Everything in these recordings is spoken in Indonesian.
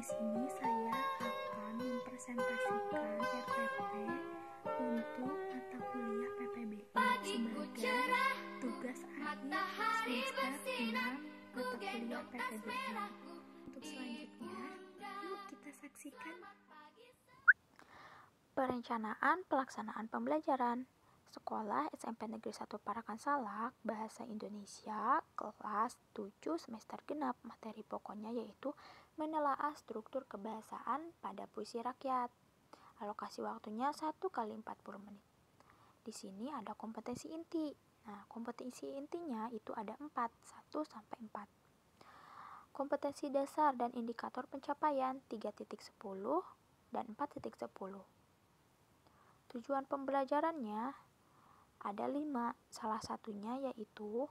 Di sini saya akan mempresentasikan RPP untuk mata kuliah PPBI sebagai tugas akhir semester 6 mata kuliah PPBI. Untuk selanjutnya, yuk kita saksikan. Perencanaan pelaksanaan pembelajaran Sekolah SMP Negeri 1 Parakan Salak, Bahasa Indonesia, kelas 7 semester genap. Materi pokoknya yaitu menelaah struktur kebahasaan pada puisi rakyat. Alokasi waktunya 1 kali 40 menit. Di sini ada kompetensi inti. Nah, kompetensi intinya itu ada 4, 1 sampai 4. Kompetensi dasar dan indikator pencapaian 3.10 dan 4.10. Tujuan pembelajarannya ada 5, salah satunya yaitu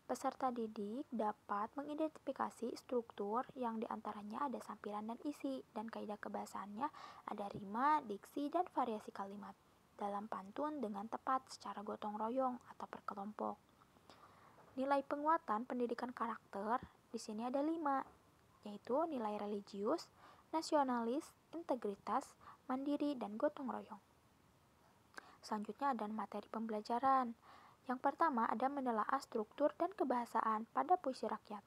peserta didik dapat mengidentifikasi struktur yang diantaranya ada sampiran dan isi, dan kaidah kebahasaannya ada rima, diksi, dan variasi kalimat dalam pantun dengan tepat secara gotong royong atau per kelompok. Nilai penguatan pendidikan karakter di sini ada 5, yaitu nilai religius, nasionalis, integritas, mandiri, dan gotong royong. Selanjutnya ada materi pembelajaran. Yang pertama ada menelaah struktur dan kebahasaan pada puisi rakyat.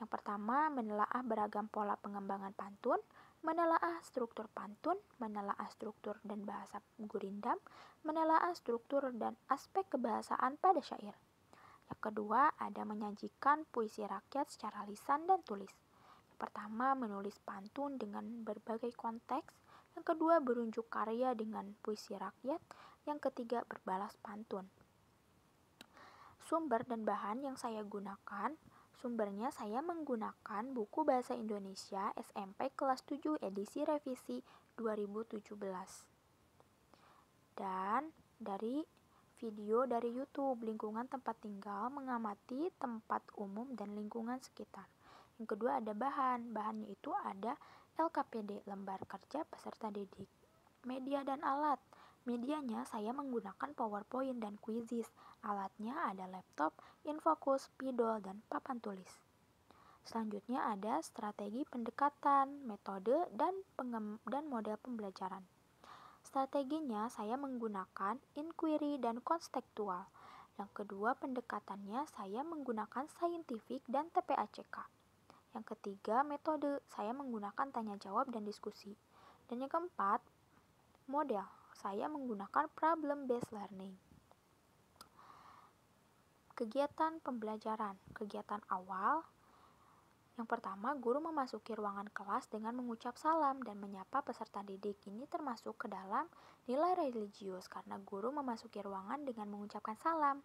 Yang pertama menelaah beragam pola pengembangan pantun, menelaah struktur pantun, menelaah struktur dan bahasa gurindam, menelaah struktur dan aspek kebahasaan pada syair. Yang kedua ada menyajikan puisi rakyat secara lisan dan tulis. Yang pertama menulis pantun dengan berbagai konteks. Yang kedua berunjuk karya dengan puisi rakyat. Yang ketiga berbalas pantun. Sumber dan bahan yang saya gunakan, sumbernya saya menggunakan buku Bahasa Indonesia SMP kelas 7 edisi revisi 2017. Dan dari video dari YouTube Lingkungan Tempat Tinggal Mengamati Tempat Umum dan Lingkungan Sekitar. Yang kedua ada bahannya itu ada LKPD, lembar kerja peserta didik. Media dan alat. Medianya saya menggunakan PowerPoint dan Quizizz. Alatnya ada laptop, Infocus, Spidol, dan papan tulis. Selanjutnya ada strategi pendekatan, metode, dan model pembelajaran. Strateginya saya menggunakan inquiry dan konstekstual. Yang kedua pendekatannya saya menggunakan saintifik dan TPACK. Yang ketiga metode saya menggunakan tanya jawab dan diskusi. Dan yang keempat model, saya menggunakan problem based learning. Kegiatan pembelajaran, kegiatan awal. Yang pertama, guru memasuki ruangan kelas dengan mengucap salam dan menyapa peserta didik. Ini termasuk ke dalam nilai religius karena guru memasuki ruangan dengan mengucapkan salam.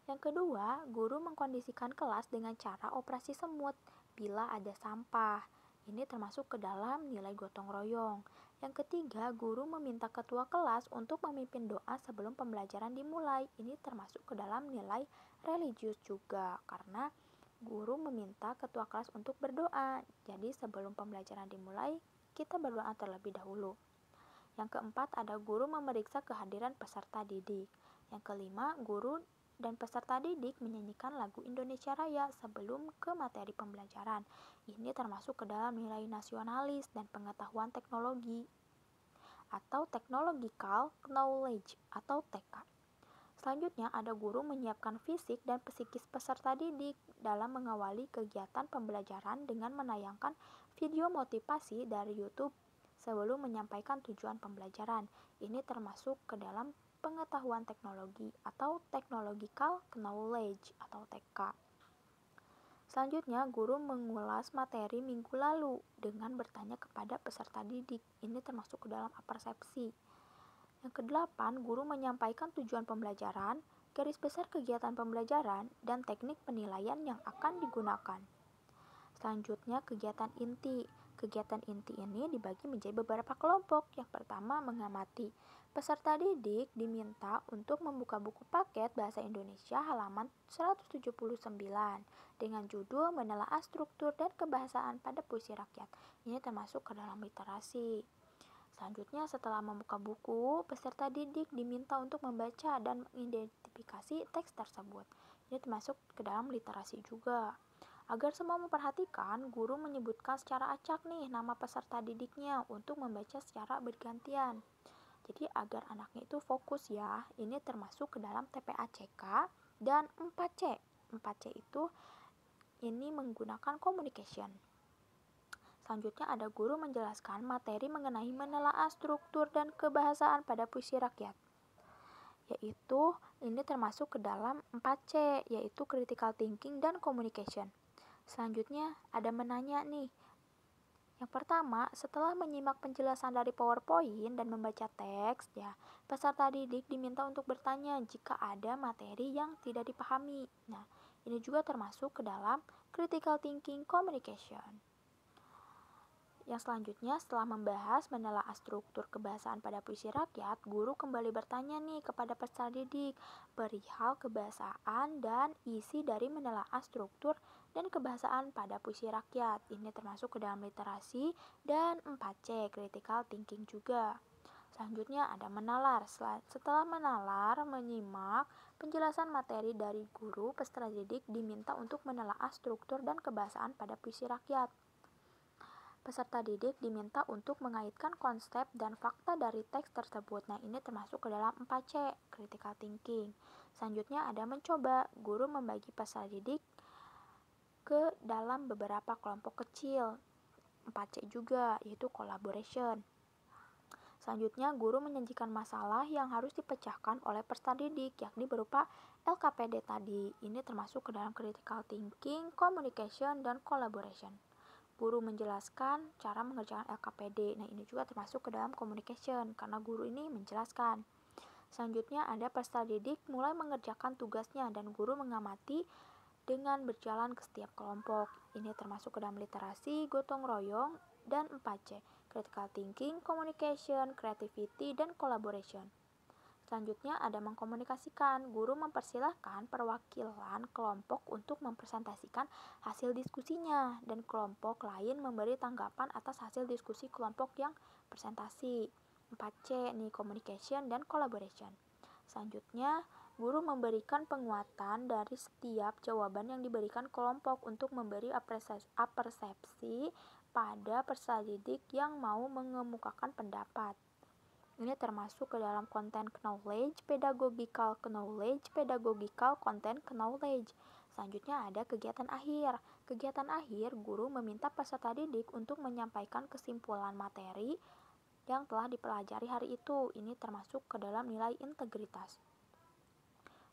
Yang kedua, guru mengkondisikan kelas dengan cara operasi semut bila ada sampah. Ini termasuk ke dalam nilai gotong royong. Yang ketiga, guru meminta ketua kelas untuk memimpin doa sebelum pembelajaran dimulai. Ini termasuk ke dalam nilai religius juga, karena guru meminta ketua kelas untuk berdoa. Jadi sebelum pembelajaran dimulai, kita berdoa terlebih dahulu. Yang keempat, ada guru memeriksa kehadiran peserta didik. Yang kelima, guru dan peserta didik menyanyikan lagu Indonesia Raya sebelum ke materi pembelajaran. Ini termasuk ke dalam nilai nasionalis dan pengetahuan teknologi atau technological knowledge atau TK. Selanjutnya ada guru menyiapkan fisik dan psikis peserta didik dalam mengawali kegiatan pembelajaran dengan menayangkan video motivasi dari YouTube sebelum menyampaikan tujuan pembelajaran. Ini termasuk ke dalam pengetahuan teknologi atau technological knowledge atau TK. Selanjutnya, guru mengulas materi minggu lalu dengan bertanya kepada peserta didik. Ini termasuk ke dalam apersepsi. Yang kedelapan, guru menyampaikan tujuan pembelajaran, garis besar kegiatan pembelajaran, dan teknik penilaian yang akan digunakan. Selanjutnya, kegiatan inti. Kegiatan inti ini dibagi menjadi beberapa kelompok. Yang pertama, mengamati. Peserta didik diminta untuk membuka buku paket Bahasa Indonesia halaman 179 dengan judul Menelaah Struktur dan Kebahasaan pada Puisi Rakyat. Ini termasuk ke dalam literasi. Selanjutnya, setelah membuka buku, peserta didik diminta untuk membaca dan mengidentifikasi teks tersebut. Ini termasuk ke dalam literasi juga. Agar semua memperhatikan, guru menyebutkan secara acak nih nama peserta didiknya untuk membaca secara bergantian. Jadi agar anaknya itu fokus ya, ini termasuk ke dalam TPACK dan 4C. 4C itu ini menggunakan communication. Selanjutnya ada guru menjelaskan materi mengenai menelaah struktur dan kebahasaan pada puisi rakyat. Yaitu ini termasuk ke dalam 4C, yaitu critical thinking dan communication. Selanjutnya ada menanya nih. Yang pertama, setelah menyimak penjelasan dari PowerPoint dan membaca teks, ya, peserta didik diminta untuk bertanya jika ada materi yang tidak dipahami. Nah, ini juga termasuk ke dalam critical thinking communication. Yang selanjutnya, setelah membahas menelaah struktur kebahasaan pada puisi rakyat, guru kembali bertanya nih kepada peserta didik perihal kebahasaan dan isi dari menelaah struktur dan kebahasaan pada puisi rakyat. Ini termasuk ke dalam literasi dan 4C, critical thinking juga. Selanjutnya ada menalar. Setelah menalar, menyimak penjelasan materi dari guru, peserta didik diminta untuk menelaah struktur dan kebahasaan pada puisi rakyat. Peserta didik diminta untuk mengaitkan konsep dan fakta dari teks tersebut. Nah, ini termasuk ke dalam 4C, critical thinking. Selanjutnya ada mencoba. Guru membagi peserta didik ke dalam beberapa kelompok kecil. 4C juga, yaitu collaboration. Selanjutnya, guru menyajikan masalah yang harus dipecahkan oleh peserta didik, yakni berupa LKPD tadi. Ini termasuk ke dalam critical thinking, communication, dan collaboration. Guru menjelaskan cara mengerjakan LKPD. Nah, ini juga termasuk ke dalam communication, karena guru ini menjelaskan. Selanjutnya, ada peserta didik mulai mengerjakan tugasnya dan guru mengamati dengan berjalan ke setiap kelompok. Ini termasuk ke dalam literasi, gotong royong, dan 4C, critical thinking, communication, creativity, dan collaboration. Selanjutnya ada mengkomunikasikan. Guru mempersilahkan perwakilan kelompok untuk mempresentasikan hasil diskusinya dan kelompok lain memberi tanggapan atas hasil diskusi kelompok yang presentasi. 4C nih, communication dan collaboration. Selanjutnya, guru memberikan penguatan dari setiap jawaban yang diberikan kelompok untuk memberi apresiasi pada peserta didik yang mau mengemukakan pendapat. Ini termasuk ke dalam content knowledge, pedagogical knowledge, pedagogical content knowledge. Selanjutnya ada kegiatan akhir. Kegiatan akhir, guru meminta peserta didik untuk menyampaikan kesimpulan materi yang telah dipelajari hari itu. Ini termasuk ke dalam nilai integritas.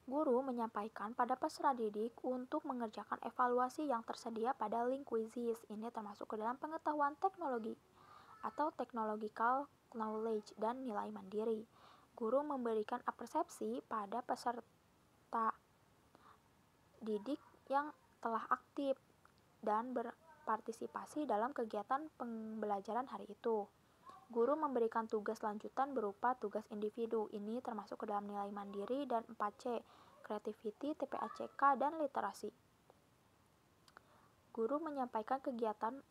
Guru menyampaikan pada peserta didik untuk mengerjakan evaluasi yang tersedia pada link quizzes. Ini termasuk ke dalam pengetahuan teknologi atau technological knowledge dan nilai mandiri. Guru memberikan apresiasi pada peserta didik yang telah aktif dan berpartisipasi dalam kegiatan pembelajaran hari itu. Guru memberikan tugas lanjutan berupa tugas individu. Ini termasuk ke dalam nilai mandiri dan 4C, creativity, TPACK, dan literasi. Guru menyampaikan kegiatan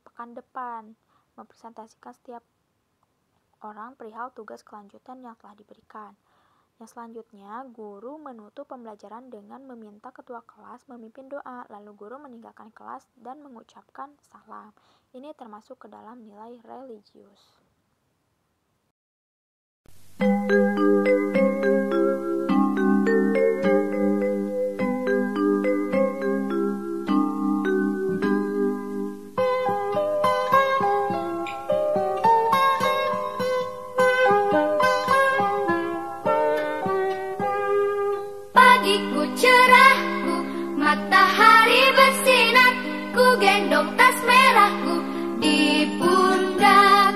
pekan depan, mempresentasikan setiap orang perihal tugas kelanjutan yang telah diberikan. Yang selanjutnya, guru menutup pembelajaran dengan meminta ketua kelas memimpin doa, lalu guru meninggalkan kelas dan mengucapkan salam. Ini termasuk ke dalam nilai religius. Pagiku cerahku, matahari bersinar, ku gendong tas merahku di pundak.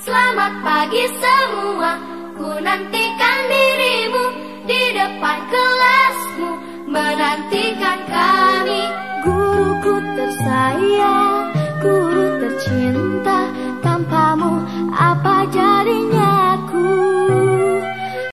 Selamat pagi semua, ku nantikan dirimu di depan kelasmu, menantikan kami. Guruku tersayang,